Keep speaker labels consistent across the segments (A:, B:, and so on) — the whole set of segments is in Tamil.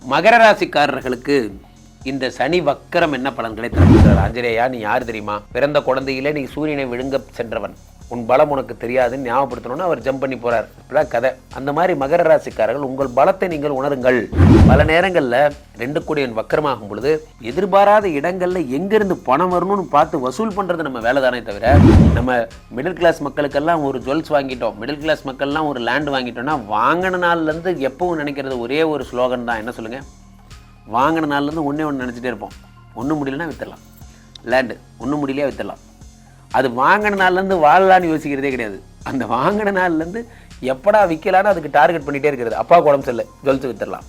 A: மகர ராசிக்காரர்களுக்கு இந்த சனி வக்கரம் என்ன பலன்களை தருகிறார்? ஆஞ்சநேயா, நீ யார் தெரியுமா? பிறந்த குழந்தையிலே நீ சூரியனை விழுங்க சென்றவன், உன் பலம் உனக்கு தெரியாதுன்னு ஞாபகப்படுத்தணும்னு அவர் ஜம்ப் பண்ணி போறார். இப்படிலாம் கதை. அந்த மாதிரி மகர ராசிக்காரர்கள் உங்கள் பலத்தை நீங்கள் உணருங்கள். பல நேரங்களில் 2 கோடியன் வக்கரமாகும் பொழுது எதிர்பாராத இடங்கள்ல எங்கிருந்து பணம் வரணும்னு பார்த்து வசூல் பண்றது நம்ம வேலை தானே தவிர, நம்ம மிடில் கிளாஸ் மக்களுக்கெல்லாம் ஒரு ஜுவல்ஸ் வாங்கிட்டோம், மிடில் கிளாஸ் மக்கள்லாம் ஒரு லேண்ட் வாங்கிட்டோம்னா வாங்கின நாள்லேருந்து எப்பவும் நினைக்கிறது ஒரே ஒரு ஸ்லோகன் தான். என்ன சொல்லுங்க? வாங்கின நாள்லேருந்து ஒன்று நினச்சிட்டே இருப்போம். ஒன்றும் முடியலன்னா வித்துடலாம். லேண்டு ஒன்றும் முடியலையா வித்துடலாம். அது வாங்கின நாள்லேருந்து வாழலான்னு யோசிக்கிறதே கிடையாது. அந்த வாங்கின நாள்லேருந்து எப்படா விற்கலான்னு அதுக்கு டார்கெட் பண்ணிகிட்டே இருக்கிறது. அப்பா உடம்பு சரியில்லை, ஜுவல்ஸ் வித்துடலாம்.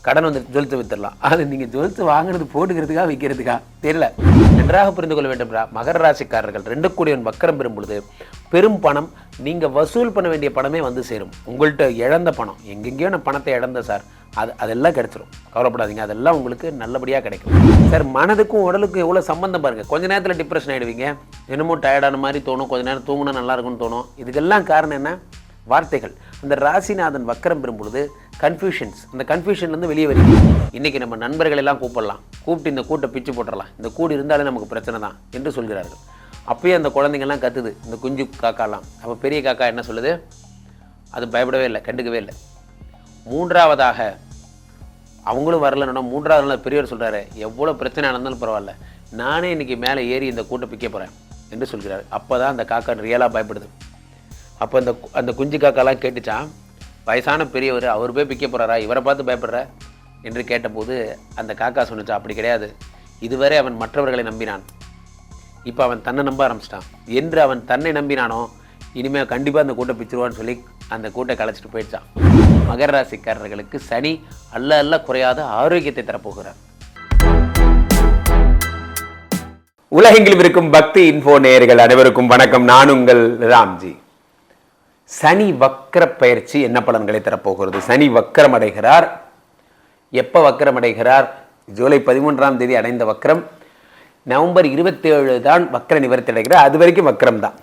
A: கடன் வந்து ஜுவல்ஸ் வித்துடலாம். அது நீங்கள் ஜுவல்ஸ் வாங்கினது போட்டுக்கிறதுக்கா விற்கிறதுக்கா தெரியல. நன்றாக புரிந்து கொள்ள வேண்டும். மகர ராசிக்காரர்கள் 2 கோடியன் வக்கரம் பெறும் பொழுது பெரும் பணம், நீங்கள் வசூல் பண்ண வேண்டிய பணமே வந்து சேரும். உங்கள்கிட்ட இழந்த பணம், எங்கெங்கேயோ நான் பணத்தை இழந்த சார், அதெல்லாம் கிடைச்சிரும். கவலைப்படாதீங்க, அதெல்லாம் உங்களுக்கு நல்லபடியாக கிடைக்கும் சார். மனதுக்கும் உடலுக்கும் எவ்வளோ சம்பந்தம் பாருங்கள். கொஞ்ச நேரத்தில் டிப்ரெஷன் ஆகிடுவீங்க, என்னமோ டயர்டான மாதிரி தோணும், கொஞ்ச நேரம் தூங்கினா நல்லா இருக்கும்னு தோணும். இதுக்கெல்லாம் காரணம் என்ன? வார்த்தைகள். அந்த ராசிநாதன் வக்கரம் பெறும் பொழுது கன்ஃபியூஷன்ஸ், அந்த கன்ஃபியூஷன்லேருந்து வெளியே வரீங்க. இன்றைக்கி நம்ம நண்பர்கள் எல்லாம் கூப்பிடலாம், கூப்பிட்டு இந்த கூட்டை பிச்சு போட்டுடலாம், இந்த கூடு இருந்தாலே நமக்கு பிரச்சனை தான் என்று சொல்கிறார்கள். அப்பயே அந்த குழந்தைங்கள்லாம் கத்துது, இந்த குஞ்சு காக்காலாம். அப்போ பெரிய காக்கா என்ன சொல்லுது? அது பயப்படவே இல்லை, கண்டுக்கவே இல்லை. மூன்றாவதாக அவங்களும் வரலன்னா, மூன்றாவது நாள் பெரியவர் சொல்கிறாரு, எவ்வளோ பிரச்சனை நடந்தாலும் பரவாயில்ல, நானே இன்றைக்கி மேலே ஏறி இந்த கூட்டை பிக்க போகிறேன் என்று சொல்கிறார். அப்போ தான் அந்த காக்கா ரியலாக பயப்படுது. அப்போ அந்த குஞ்சு காக்காலாம் கேட்டுச்சான், வயசான பெரியவர் அவர் போய் பிக்க போகிறாரா, இவரை பார்த்து பயப்படுற என்று கேட்டபோது அந்த காக்கா சொன்னிச்சா, அப்படி கிடையாது, இதுவரை அவன் மற்றவர்களை நம்பினான், இப்போ அவன் தன்னை நம்ப ஆரம்பிச்சிட்டான். என்று அவன் தன்னை நம்பினானோ இனிமேல் கண்டிப்பாக அந்த கூட்டை பிச்சிருவான்னு சொல்லி அந்த கூட்டை கலைச்சிட்டு போயிடுச்சான். மகர ராசிக்காரர்களுக்கு சனி அல்ல குறையாத ஆரோக்கியத்தை தரப்போகிறார். உலகெங்கிலும் இருக்கும் பக்தி இன்ஃபோ நேயர்கள் அனைவருக்கும் வணக்கம். நான் உங்கள் ராம்ஜி. சனி வக்கர பயிற்சி என்ன பலன்களை தரப்போகிறது? சனி வக்கரம் அடைகிறார். எப்போ வக்கரம் அடைகிறார்? ஜூலை 13ஆம் தேதி அடைந்த வக்கரம். நவம்பர் 27 தான் வக்கர நிவர்த்தி அடைகிறார். அது வரைக்கும் வக்கரம் தான்.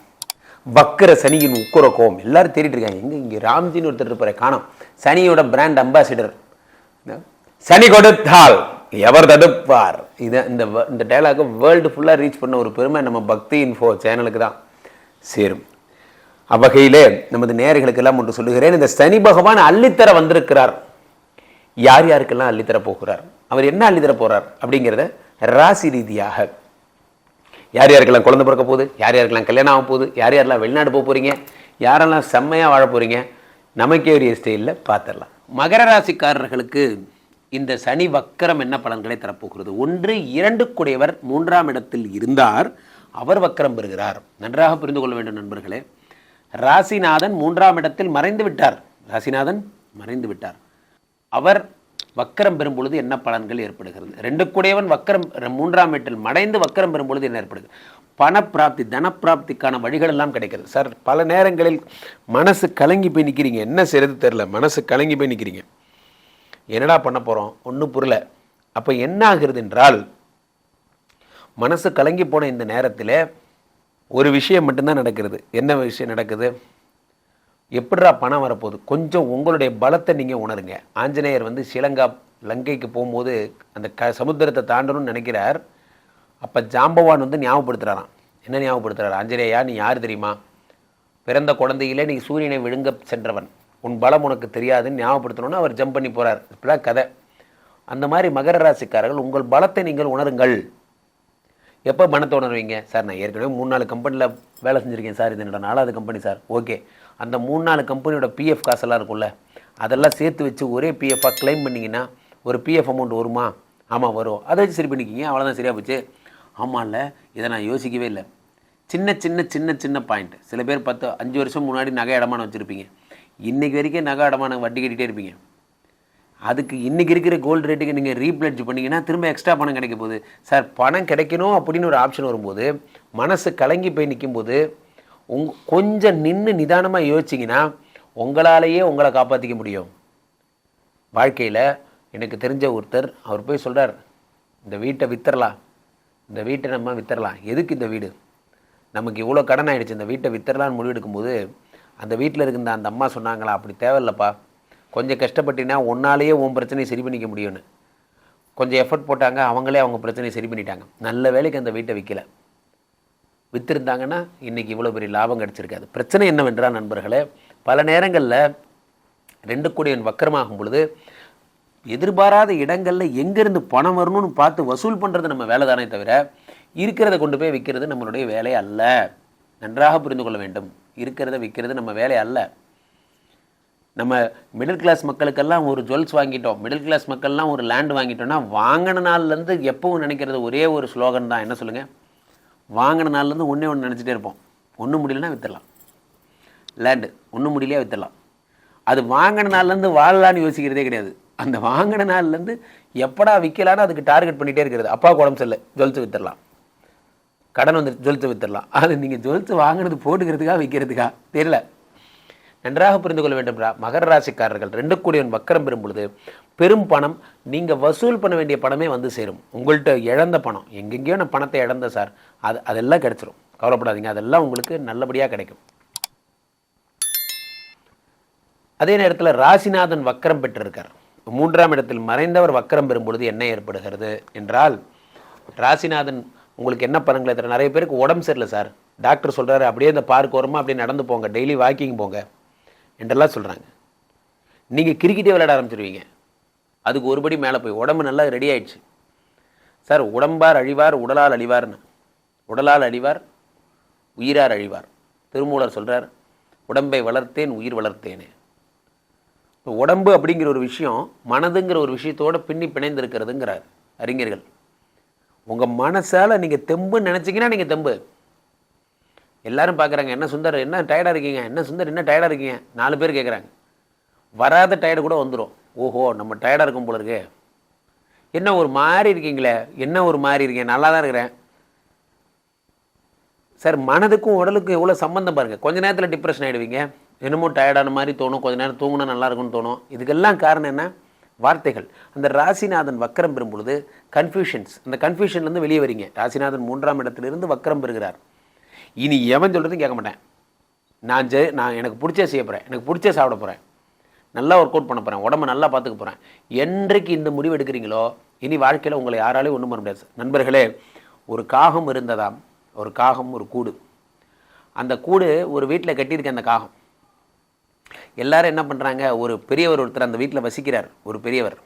A: வக்கர சனியின் உக்குர கோம் எல்லாரும் தேடிட்டு இருக்காங்க. எங்கே இங்கே ராம்ஜின்னு ஒருத்தர் இருப்பார், காணோம். சனியோட பிராண்ட் அம்பாசிடர். சனி கொடுத்தால் எவர் தடுப்பார். இந்த டைலாக் வேர்ல்டு ஃபுல்லாக ரீச் பண்ண ஒரு பெருமை நம்ம பக்தி இன்ஃபோ சேனலுக்கு தான் சேரும். அவ்வகையிலே நமது நேயர்களுக்கெல்லாம் ஒன்று சொல்லுகிறேன். இந்த சனி பகவான் அள்ளித்தர வந்திருக்கிறார். யார் யாருக்கெல்லாம் அள்ளித்தர போகிறார், அவர் என்ன அள்ளித்தர போகிறார் அப்படிங்கிறத ராசி ரீதியாக, யார் யாருக்கெல்லாம் குழந்தை பிறக்க போகுது, யார் யாருக்கெல்லாம் கல்யாணம் ஆக போகுது, யார் யாரெல்லாம் வெளிநாடு போக போகிறீங்க, யாரெல்லாம் செம்மையாக வாழ போகிறீங்க, நமக்கே ஒரு ஸ்டைலில் பார்த்துடலாம். மகர ராசிக்காரர்களுக்கு இந்த சனி வக்கரம் என்ன பலன்களை தரப்போகிறது? 1, 2 கூடியவர் 3ஆம் இடத்தில் இருந்தார், அவர் வக்கரம் பெறுகிறார். நன்றாக புரிந்து கொள்ள வேண்டும் நண்பர்களே. ராசிநாதன் 3ஆம் இடத்தில் மறைந்து விட்டார். ராசிநாதன் மறைந்து விட்டார். அவர் வக்கரம் பெறும் பொழுது என்ன பலன்கள் ஏற்படுகிறது? 2 கூடியவன் வக்கரம் 3ஆம் வீட்டில் மறைந்து வக்கரம் பெறும் பொழுது என்ன ஏற்படுது? பணப்பிராப்தி, தனப்பிராப்திக்கான வழிகள் எல்லாம் கிடைக்கிறது. சார், பல நேரங்களில் மனசு கலங்கி போய் நிற்கிறீங்க, என்ன செய்யறது தெரியல, மனசு கலங்கி போய் நிற்கிறீங்க, என்னடா பண்ண போகிறோம், ஒன்றும் புரியல. அப்போ என்ன ஆகுறது என்றால், மனசு கலங்கி போன இந்த நேரத்தில் ஒரு விஷயம் மட்டும்தான் நடக்கிறது. என்ன விஷயம் நடக்குது? எப்படிரா பணம் வரப்போகுது? கொஞ்சம் உங்களுடைய பலத்தை நீங்கள் உணருங்க. ஆஞ்சநேயர் லங்கைக்கு போகும்போது அந்த சமுத்திரத்தை தாண்டணும்னு நினைக்கிறார். அப்போ ஜாம்பவான் ஞாபகப்படுத்துகிறாராம். என்ன ஞாபகப்படுத்துகிறார்? ஆஞ்சநேயா, நீ யார் தெரியுமா? பிறந்த குழந்தையிலே நீ சூரியனை விழுங்க சென்றவன், உன் பலம் உனக்கு தெரியாதுன்னு ஞாபகப்படுத்தணும்னு அவர் ஜம்ப் பண்ணி போகிறார். இப்படிலாம் கதை. அந்த மாதிரி மகர ராசிக்காரர்கள் உங்கள் பலத்தை நீங்கள் உணருங்கள். எப்போ பணத்தை உணர்வீங்க? சார், நான் ஏற்கனவே 3-4 கம்பெனியில் வேலை செஞ்சுருக்கேன் சார், இது என்னோட 4வது கம்பெனி சார். ஓகே, அந்த 3-4 கம்பெனியோட பிஎஃப் காசெல்லாம் இருக்கும்ல, அதெல்லாம் சேர்த்து வச்சு ஒரே பிஎஃபாக கிளைம் பண்ணிங்கன்னா ஒரு பிஎஃப் அமௌண்ட் வருமா? ஆமாம் வரும். அதை வச்சு சரி பண்ணிக்கிங்க, அவ்வளோதான், சரியாக போச்சு. ஆமாம், இல்லை, இதை நான் யோசிக்கவே இல்லை. சின்ன பாயிண்ட். சில பேர் 5 வருஷம் முன்னாடி நகை அடமானம் வச்சுருப்பீங்க, இன்றைக்கி வரைக்கும் நகை அடமானம் வட்டி கட்டிகிட்டே இருப்பீங்க. அதுக்கு இன்றைக்கி இருக்கிற கோல்டு ரேட்டுக்கு நீங்கள் ரீப்ளட்ஜ் பண்ணிங்கன்னா திரும்ப எக்ஸ்ட்ரா பணம் கிடைக்க போகுது. சார், பணம் கிடைக்கணும் அப்படின்னு ஒரு ஆப்ஷன் வரும்போது மனசு கலங்கி போய் நிற்கும்போது கொஞ்சம் நின்று நிதானமாக யோசிச்சிங்கன்னா உங்களாலேயே உங்களை காப்பாற்றிக்க முடியும். வாழ்க்கையில் எனக்கு தெரிஞ்ச ஒருத்தர், அவர் போய் சொல்கிறார், இந்த வீட்டை விற்றுறலாம், இந்த வீட்டை நம்ம விற்றுறலாம். எதுக்கு இந்த வீடு? நமக்கு இவ்வளோ கடன் ஆகிடுச்சு, இந்த வீட்டை விற்றுறலான்னு முடிவெடுக்கும்போது அந்த வீட்டில் இருந்த அந்த அம்மா சொன்னாங்களா, அப்படி தேவையில்லப்பா, கொஞ்சம் கஷ்டப்பட்டினா ஒன்னாலேயே உன் பிரச்சனையை சரி பண்ணிக்க முடியும்னு. கொஞ்சம் எஃபர்ட் போட்டாங்க, அவங்களே அவங்க பிரச்சனையை சரி பண்ணிட்டாங்க. நல்ல வேலைக்கு அந்த வீட்டை விற்கலை. விற்றுருந்தாங்கன்னா இன்றைக்கி இவ்வளோ பெரிய லாபம் கிடச்சிருக்காது. பிரச்சனை என்னவென்றால் நண்பர்களே, பல நேரங்களில் 2 கூடியவன் வக்கரமாகும் பொழுது எதிர்பாராத இடங்களில் எங்கேருந்து பணம் வரணும்னு பார்த்து வசூல் பண்ணுறது நம்ம வேலை தானே தவிர இருக்கிறத கொண்டு போய் விற்கிறது நம்மளுடைய வேலை அல்ல. நன்றாக புரிந்து கொள்ள வேண்டும். இருக்கிறத விற்கிறது நம்ம வேலை அல்ல. நம்ம மிடில் கிளாஸ் மக்களுக்கெல்லாம் ஒரு ஜுவல்ஸ் வாங்கிட்டோம், மிடில் கிளாஸ் மக்கள்லாம் ஒரு லேண்டு வாங்கிட்டோம்னா வாங்கின நாள்லேருந்து எப்பவும் நினைக்கிறது ஒரே ஒரு ஸ்லோகன் தான். என்ன சொல்லுங்கள்? வாங்கின நாள்லேருந்து ஒன்றே ஒன்று நினச்சிட்டே இருப்போம். ஒன்றும் முடியலன்னா விற்றுடலாம். லேண்டு ஒன்றும் முடியலையா விற்றுடலாம். அது வாங்கின நாள்லேருந்து வாழலான்னு யோசிக்கிறதே கிடையாது. அந்த வாங்கின நாள்லேருந்து எப்படா விற்கலான்னு அதுக்கு டார்கெட் பண்ணிகிட்டே இருக்கிறது. அப்பாவுக்கு உடம்பு சரியில்லை, ஜுவல்ஸை விற்றுடலாம். கடன் வந்து ஜுவல்ஸை விற்றுடலாம். அது நீங்கள் ஜுவல்ஸு வாங்கினது போட்டுக்கிறதுக்காக விற்கிறதுக்கா தெரியல. நன்றாக புரிந்து கொள்ள வேண்டும். மகர ராசிக்காரர்கள் 2 கூடியவன் வக்கரம் பெறும் பொழுது பெரும் பணம், நீங்கள் வசூல் பண்ண வேண்டிய பணமே வந்து சேரும். உங்கள்கிட்ட இழந்த பணம், எங்கெங்கேயோ நான் பணத்தை இழந்த சார், அதெல்லாம் கிடைச்சிரும். கவலைப்படாதீங்க, அதெல்லாம் உங்களுக்கு நல்லபடியாக கிடைக்கும். அதே நேரத்தில் ராசிநாதன் வக்கரம் பெற்றிருக்கார். 3ஆம் இடத்தில் மறைந்தவர் வக்கரம் பெறும் பொழுது என்ன ஏற்படுகிறது என்றால், ராசிநாதன் உங்களுக்கு என்ன பலன்களை தர. நிறைய பேருக்கு உடம்பு சரியில்லை சார், டாக்டர் சொல்கிறாரு அப்படியே இந்த பார்க் ஓரமாக அப்படியே நடந்து போங்க, டெய்லி வாக்கிங் போங்க என்றெல்லாம் சொல்கிறாங்க. நீங்கள் கிரிக்கெட்டே விளையாட ஆரம்பிச்சிருவீங்க. அதுக்கு ஒருபடி மேலே போய் உடம்பு நல்லா ரெடி ஆயிடுச்சு சார். உடம்பார் அழிவார் உடலால் அழிவார்னு. உடலால் அழிவார் உயிரார் அழிவார். திருமூலர் சொல்கிறார், உடம்பை வளர்த்தேன் உயிர் வளர்த்தேனே. இப்போ உடம்பு அப்படிங்கிற ஒரு விஷயம் மனதுங்கிற ஒரு விஷயத்தோடு பின்னி பிணைந்திருக்கிறதுங்கிறார் அறிஞர்கள். உங்கள் மனசால் நீங்கள் தெம்புன்னு நினச்சிங்கன்னா நீங்கள் தெம்பு. எல்லாரும் பார்க்குறாங்க, என்ன சுந்தர் என்ன டயர்டாக இருக்கீங்க, என்ன சுந்தர் என்ன டயர்டாக இருக்கீங்க, 4 பேர் கேட்குறாங்க. வராத டயர்டு கூட வந்துடும். ஓஹோ நம்ம டயர்டாக இருக்கும் போல இருக்கு, என்ன ஒரு மாதிரி இருக்கீங்களே, என்ன ஒரு மாதிரி இருக்கீங்க, நல்லா தான் இருக்கிறேன் சார். மனதுக்கும் உடலுக்கும் எவ்வளோ சம்மந்தம் பாருங்கள். கொஞ்ச நேரத்தில் டிப்ரெஷன் ஆகிடுவீங்க, என்னமோ டயர்டான மாதிரி தோணும், கொஞ்ச நேரம் தூங்கினா நல்லா இருக்கும்னு தோணும். இதுக்கெல்லாம் காரணம் என்ன? வார்த்தைகள். அந்த ராசிநாதன் வக்கரம் பெறும் பொழுது கன்ஃபியூஷன்ஸ், அந்த கன்ஃபியூஷன்லேருந்து வெளியே வரீங்க. ராசிநாதன் 3ஆம் இடத்திலிருந்து வக்கரம் பெறுகிறார். இனி எவன் சொல்கிறதும் கேட்க மாட்டேன். நான் எனக்கு பிடிச்சே செய்ய போகிறேன், எனக்கு பிடிச்சே சாப்பிட போகிறேன், நல்லா ஒர்க் அவுட் பண்ண போகிறேன், உடம்பை நல்லா பார்த்துக்க போகிறேன். என்றைக்கு இந்த முடிவு எடுக்கிறீங்களோ இனி வாழ்க்கையில் உங்களை யாராலையும் ஒன்றும் பண்ண முடியாது. நண்பர்களே, ஒரு காகம் இருந்ததாம். ஒரு காகம், ஒரு கூடு. அந்த கூடு ஒரு வீட்டில் கட்டியிருக்க. அந்த காகம் எல்லாரும் என்ன பண்ணுறாங்க, ஒரு பெரியவர் ஒருத்தர் அந்த வீட்டில் வசிக்கிறார். ஒரு பெரியவர்,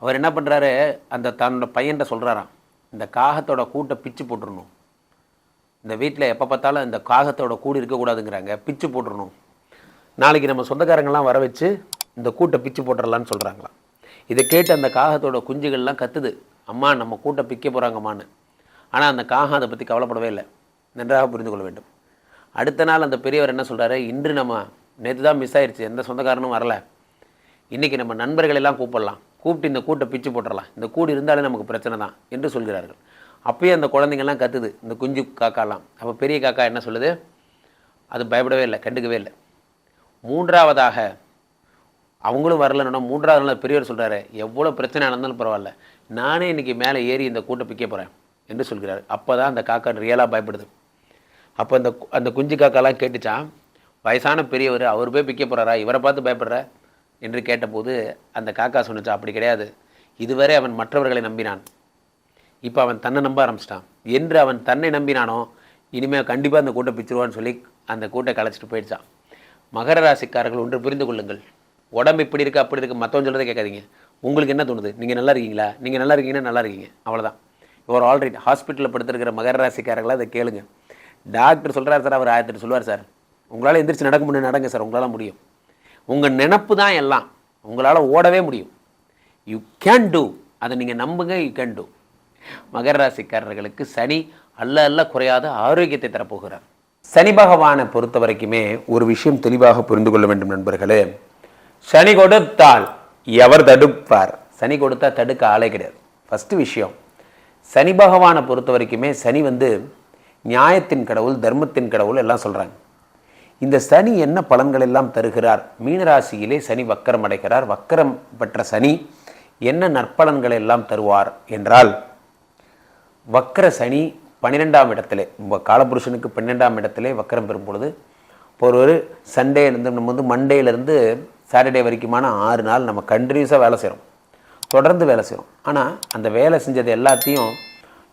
A: அவர் என்ன பண்ணுறாரு, அந்த தன்னோட பையன்கிட்ட சொல்கிறாராம், இந்த காகத்தோட கூட்டை பிச்சு போட்டுடணும். இந்த வீட்டில் எப்போ பார்த்தாலும் இந்த காகத்தோட கூடு இருக்கக்கூடாதுங்கிறாங்க, பிச்சு போட்டுடணும். நாளைக்கு நம்ம சொந்தக்காரங்கள்லாம் வர வச்சு இந்த கூட்டை பிச்சு போட்டுடலான்னு சொல்கிறாங்களாம். இதை கேட்டு அந்த காகத்தோட குஞ்சுகள்லாம் கத்துது, அம்மா நம்ம கூட்டை பிக்க போகிறாங்கம்மான்னு. ஆனால் அந்த காகம் அதை பற்றி கவலைப்படவே இல்லை. நன்றாக புரிந்து கொள்ள வேண்டும். அடுத்த நாள் அந்த பெரியவர் என்ன சொல்கிறாரு, இன்று நம்ம நேற்று தான் மிஸ் ஆயிடுச்சு, எந்த சொந்தக்காரனும் வரல, இன்றைக்கி நம்ம நண்பர்களெல்லாம் கூப்பிடலாம், கூப்பிட்டு இந்த கூட்டை பிச்சு போட்டுடலாம், இந்த கூடு இருந்தாலே நமக்கு பிரச்சனை தான் என்று சொல்கிறார்கள். அப்பயே அந்த குழந்தைங்கள்லாம் கத்துது, இந்த குஞ்சு காக்காலாம். அப்போ பெரிய காக்கா என்ன சொல்லுது, அது பயப்படவே இல்லை, கண்டுக்கவே இல்லை. 3ஆவதாக அவங்களும் வரலன்னா 3ஆவது நாள் பெரியவர் சொல்கிறாரு, எவ்வளோ பிரச்சனை நடந்தாலும் பரவாயில்ல, நானே இன்றைக்கி மேலே ஏறி இந்த கூட்டை பிக்க போகிறேன் என்று சொல்கிறார். அப்போ தான் அந்த காக்கா ரியலாக பயப்படுது. அப்போ அந்த குஞ்சு காக்காலாம் கேட்டுச்சான், வயசான பெரியவர் அவர் போய் பிக்க போகிறாரா, இவரை பார்த்து பயப்படுற என்று கேட்டபோது அந்த காக்கா சொன்னிச்சா, அப்படி கிடையாது, இதுவரை அவன் மற்றவர்களை நம்பினான், இப்போ அவன் தன்னை நம்ப ஆரம்பிச்சிட்டான். என்று அவன் தன்னை நம்பினானோ இனிமேல் கண்டிப்பாக அந்த கூட்டை பிச்சிருவான்னு சொல்லி அந்த கூட்டை கலைச்சிட்டு போயிடுச்சான். மகர ராசிக்காரர்கள் ஒன்று புரிந்து கொள்ளுங்கள். உடம்பு இப்படி இருக்குது அப்படி இருக்குது மற்றவன் சொல்கிறத கேட்காதீங்க. உங்களுக்கு என்ன தோணுது, நீங்கள் நல்லா இருக்கீங்களா, நீங்கள் நல்லா இருக்கீங்கன்னா நல்லா இருக்கீங்க, அவ்வளோதான். ஒரு ஆல்ரெடி ஹாஸ்பிட்டலில் படுத்துருக்கிற மகர ராசிக்காரர்களாக அதை கேளுங்க. டாக்டர் சொல்கிறார் சார், அவர் 1008 சொல்லுவார் சார், உங்களால் எந்திரிச்சு நடக்க முடியும், நடங்க சார், உங்களால் முடியும். உங்கள் நினப்பு தான் எல்லாம், உங்களால் ஓடவே முடியும். யூ கேன் டூ, அதை நீங்கள் நம்புங்க, யூ கேன் டூ. மகர ராசிக்காரர்களுக்கு சனி அல்ல குறையாத ஆரோக்கியத்தை தரப்போகிறார். சனி பகவானை பொறுத்த வரைக்குமே ஒரு விஷயம் தெளிவாக புரிந்து கொள்ள வேண்டும் நண்பர்களே. சனி கொடுத்தால் எவர் தடுப்பார்? சனி கொடுத்தா தடுக்க ஆளே கிடையாது. ஃபஸ்ட்டு விஷயம், சனி பகவானை பொறுத்த வரைக்குமே சனி நியாயத்தின் கடவுள், தர்மத்தின் கடவுள் எல்லாம் சொல்கிறாங்க. இந்த சனி என்ன பலன்கள் எல்லாம் தருகிறார்? மீனராசியிலே சனி வக்கரம் அடைகிறார். வக்கரம் பெற்ற சனி என்ன நற்பலன்களை எல்லாம் தருவார் என்றால், வக்கர சனி 12ஆம் இடத்திலே, காலபுருஷனுக்கு 12ஆம் இடத்திலே வக்கரம் பெறும் பொழுது, இப்போ ஒரு சண்டே இருந்து நம்ம மண்டேலேருந்து சாட்டர்டே வரைக்குமான 6 நாள் நம்ம கண்டினியூஸாக வேலை செய்கிறோம், தொடர்ந்து வேலை செய்கிறோம். ஆனால் அந்த வேலை செஞ்சது எல்லாத்தையும்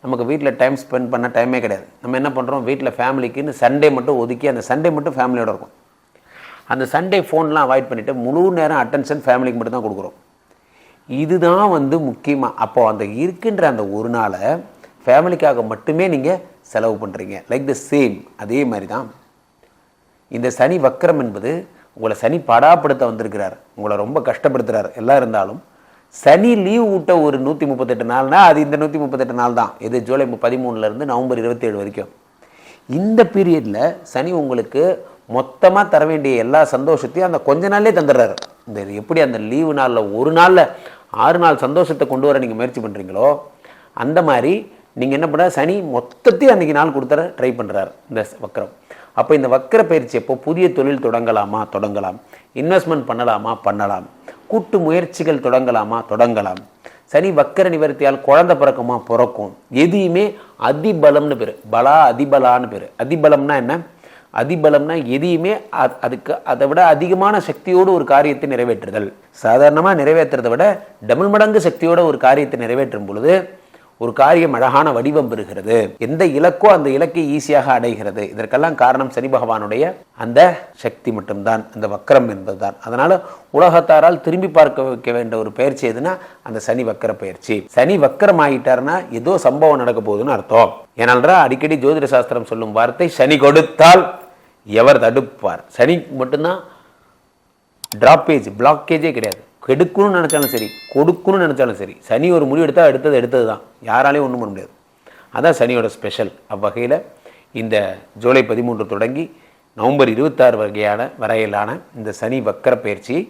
A: நமக்கு வீட்டில் டைம் ஸ்பெண்ட் பண்ண டைமே கிடையாது. நம்ம என்ன பண்ணுறோம், வீட்டில் ஃபேமிலிக்குன்னு சண்டே மட்டும் ஒதுக்கி அந்த சண்டே மட்டும் ஃபேமிலியோடு இருக்கும். அந்த சண்டே ஃபோன்லாம் அவாய்ட் பண்ணிவிட்டு முழு நேரம் அட்டென்ஷன் ஃபேமிலிக்கு மட்டும் தான் கொடுக்குறோம். இதுதான் முக்கியமாக. அப்போது அந்த இருக்கின்ற அந்த ஒரு நாளை ஃபேமிலிக்காக மட்டுமே நீங்கள் செலவு பண்ணுறீங்க. லைக் த சேம் அதே மாதிரி தான் இந்த சனி வக்கரம் என்பது உங்களை சனி படாப்படுத்த வந்திருக்கிறார், உங்களை ரொம்ப கஷ்டப்படுத்துகிறார். எல்லாம் இருந்தாலும் சனி லீவ் விட்ட ஒரு 138 நாள்னா அது இந்த 138 நாள் தான். இது ஜூலை 13 நவம்பர் 27 வரைக்கும். இந்த பீரியடில் சனி உங்களுக்கு மொத்தமாக தர வேண்டிய எல்லா சந்தோஷத்தையும் அந்த கொஞ்ச நாள்லேயே தந்துடுறாரு. இந்த எப்படி அந்த லீவு நாளில் ஒரு நாளில் 6 நாள் சந்தோஷத்தை கொண்டு வர நீங்கள் முயற்சி பண்ணுறீங்களோ அந்த மாதிரி நீங்கள் என்ன பண்ணுற, சனி மொத்தத்தையும் அன்றைக்கி நாள் கொடுத்துற ட்ரை பண்ணுறாரு இந்த வக்கரம். அப்போ இந்த வக்கர பயிற்சி எப்போ புதிய தொழில் தொடங்கலாம், இன்வெஸ்ட்மெண்ட் பண்ணலாம், கூட்டு முயற்சிகள் தொடங்கலாம். சனி வக்கர நிவர்த்தியால் குழந்தை பிறக்கும். எதையுமே அதிபலம்னு பேர், அதிபலான்னு பேர். அதிபலம்னா என்ன? அதிபலம்னா எதையுமே அதுக்கு அதை விட அதிகமான சக்தியோடு ஒரு காரியத்தை நிறைவேற்றுதல். சாதாரணமாக நிறைவேற்றுறதை விட டபுள் மடங்கு சக்தியோட ஒரு காரியத்தை நிறைவேற்றும் பொழுது ஒரு காரியம் அழகான வடிவம் பெறுகிறது. எந்த இலக்கோ அந்த இலக்கை ஈஸியாக அடைகிறது. இதற்கெல்லாம் காரணம் சனி பகவானுடைய அந்த சக்தி மட்டும்தான், அந்த வக்கரம் என்பதுதான். அதனால உலகத்தாரால் திரும்பி பார்க்க வைக்க வேண்டிய ஒரு பயிற்சி எதுனா அந்த சனி வக்கர பயிற்சி. சனி வக்கரம் ஆகிட்டாருன்னா ஏதோ சம்பவம் நடக்க போகுதுன்னு அர்த்தம். ஏனால்ரா அடிக்கடி ஜோதிட சாஸ்திரம் சொல்லும் வார்த்தை, சனி கொடுத்தால் எவர் தடுப்பார். சனி மட்டும்தான் டிராப்பேஜ், பிளாக்கேஜே கிடையாது. கெடுக்கணும்னு நினச்சாலும் சரி, கொடுக்கணும்னு நினச்சாலும் சரி, சனி ஒரு முடிவு எடுத்தால் எடுத்தது தான், யாராலையும் ஒன்றும் பண்ண முடியாது. அதான் சனியோட ஸ்பெஷல். அவ்வகையில் இந்த ஜூலை 13 தொடங்கி நவம்பர் 26 வரையிலான இந்த சனி வக்கர பயிற்சியை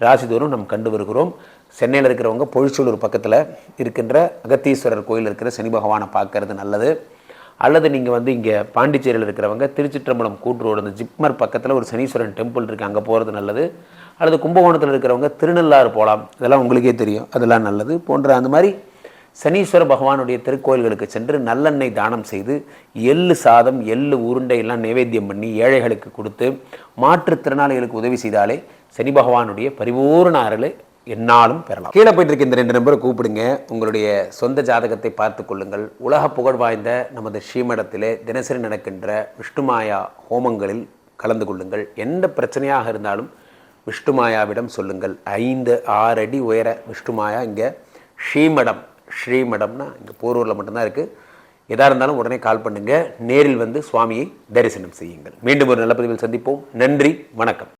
A: ராசிதோறும் நாம் கண்டு வருகிறோம். சென்னையில் இருக்கிறவங்க பொழிச்சூலூர் பக்கத்தில் இருக்கின்ற அகத்தீஸ்வரர் கோயில் இருக்கிற சனி பகவானை பார்க்கறது நல்லது. அல்லது நீங்கள் இங்கே பாண்டிச்சேரியில் இருக்கிறவங்க திருச்சிற்றம்பலம் கூட்டுரோடு அந்த ஜிப்மர் பக்கத்தில் ஒரு சனீஸ்வரன் டெம்பிள் இருக்குது, அங்கே போகிறது நல்லது. அல்லது கும்பகோணத்தில் இருக்கிறவங்க திருநள்ளாறு போகலாம், இதெல்லாம் உங்களுக்கே தெரியும், அதெல்லாம் நல்லது. போன்ற அந்த மாதிரி சனீஸ்வர பகவானுடைய திருக்கோயில்களுக்கு சென்று நல்லெண்ணெய் தானம் செய்து எள்ளு சாதம், எள்ளு உருண்டை எல்லாம் நைவேத்தியம் பண்ணி ஏழைகளுக்கு கொடுத்து மாற்றுத்திறனாளிகளுக்கு உதவி செய்தாலே சனி பகவானுடைய பரிபூர்ண அருளை என்னாலும் பெறலாம். கீழே போயிட்டு இருக்க இந்த 2 நம்பரை கூப்பிடுங்க, உங்களுடைய சொந்த ஜாதகத்தை பார்த்து கொள்ளுங்கள். உலக புகழ் வாய்ந்த நமது ஸ்ரீமடத்திலே தினசரி நடக்கின்ற விஷ்ணுமாயா ஹோமங்களில் கலந்து கொள்ளுங்கள். எந்த பிரச்சனையாக இருந்தாலும் விஷ்ணுமாயாவிடம் சொல்லுங்கள். 5-6 அடி உயர விஷ்ணுமாயா இங்கே ஸ்ரீமடம்னா இங்கே போரூரில் மட்டும்தான் இருக்குது. எதாக இருந்தாலும் உடனே கால் பண்ணுங்கள், நேரில் சுவாமியை தரிசனம் செய்யுங்கள். மீண்டும் ஒரு நல்ல பதிவில் சந்திப்போம். நன்றி, வணக்கம்.